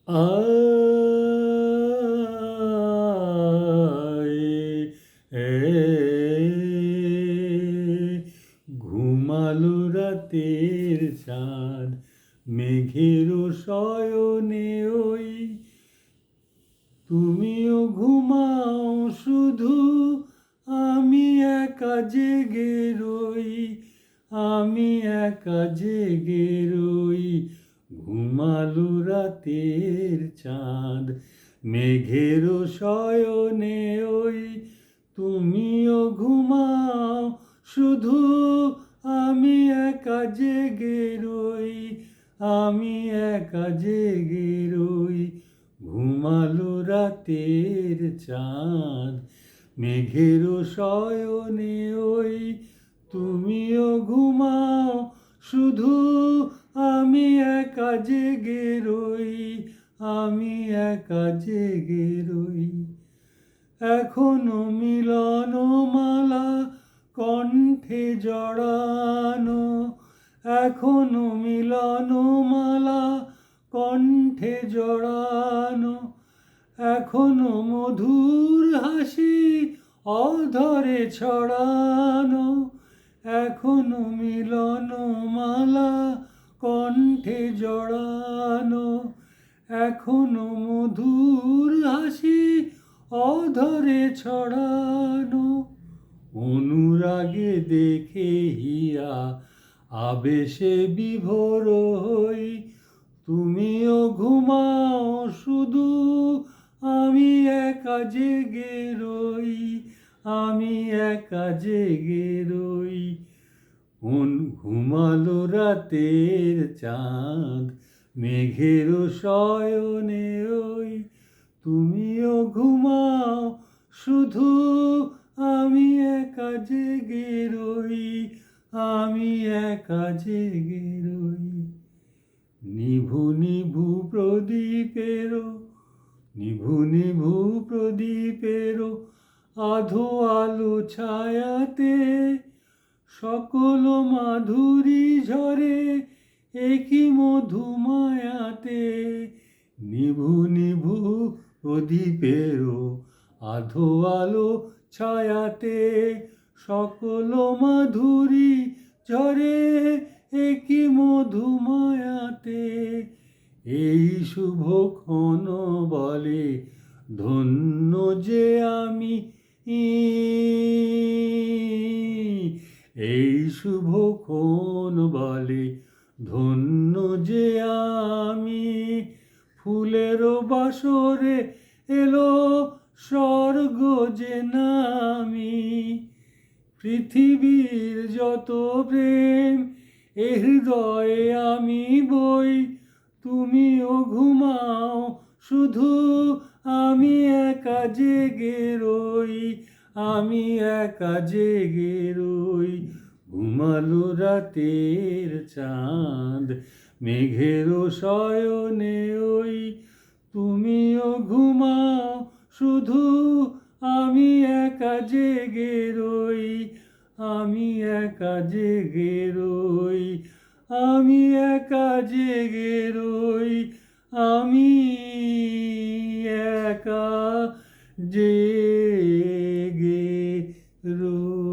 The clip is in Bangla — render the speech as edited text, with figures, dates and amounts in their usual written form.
আয় ঘুমালো রাতের চাঁদ মেঘের শয়নে ওই তুমিও ঘুমাও শুধু আমি একা জেগে রই আমি একা জেগে রই ঘুমালো রাতের চাঁদ মেঘের শয়নে ওই তুমিও ঘুমাও শুধু আমি একা জেগে রই আমি একা জেগে রই ঘুমালো রাতের চাঁদ মেঘের শয়নে ওই তুমিও ঘুমাও শুধু আমি একা জেগে রই আমি একা জেগে রই এখনো মিলন মালা কণ্ঠে জড়ানো এখনো মিলন মালা কণ্ঠে জড়ানো এখনো মধুর হাসি অধরে ছড়ানো এখনো মিলন মালা কণ্ঠে জড়ানো এখনো মধুর হাসি অধরে ছড়ানো অনুরাগে দেখে হিয়া আবেশে বিভোর হই তুমিও ঘুমাও শুধু আমি একা জেগে রই আমি একা জেগে রই ঘুমালো রাতের চাঁদ মেঘের শয়নে ওই তুমিও ঘুমাও শুধু আমি একা জেগে রই আমি একা জেগে রই নিভু নিভু প্রদীপেরও আধো আলো ছায়াতে সকল মাধুরী ঝরে একই মধুমায়াতে নিভু নিভু প্রদীপেরও আধো আলো ছায়াতে সকল মাধুরী ঝরে একই মধুমায়াতে এই শুভক্ষণ বলে ধন্য যে আমি এই শুভক্ষণ বলে ধন্য যে আমি ফুলের বাসরে এলো স্বর্গ যে নামি পৃথিবীর যত প্রেম এ হৃদয়ে আমি বই তুমিও ঘুমাও শুধু আমি একা জেগে রই আমি একা জেগে রই ঘুমালো রাতের চাঁদ মেঘের শয়নে ওই তুমিও ঘুমাও শুধু আমি একা জেগে রই আমি একা জেগে রই আমি একা জেগে রই আমি একা জেগে রই।